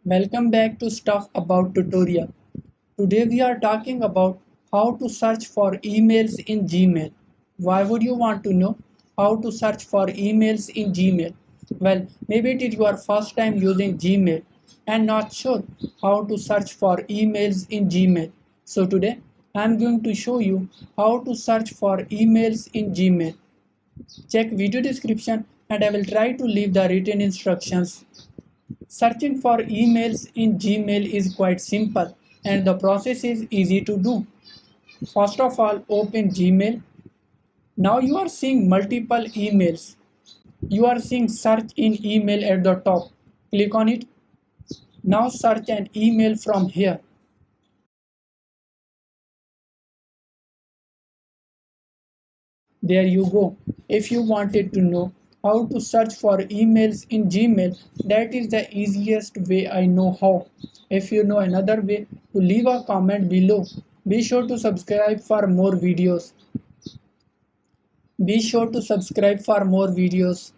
Welcome back to Stuff About Tutorial. Today we are talking about how to search for emails in Gmail. Why would you want to know how to search for emails in Gmail? Well, maybe it is your first time using Gmail and not sure how to search for emails in Gmail. So today I am going to show you how to search for emails in Gmail. Check video description and I will try to leave the written instructions. Searching for emails in Gmail is quite simple and the process is easy to do. First of all, open Gmail. Now you are seeing multiple emails. You are seeing search in email at the top. Click on it. Now search an email from here. There you go. If you wanted to know how to search for emails in Gmail, that is the easiest way I know how. If you know another way, to leave a comment below. Be sure to subscribe for more videos. Be sure to subscribe for more videos.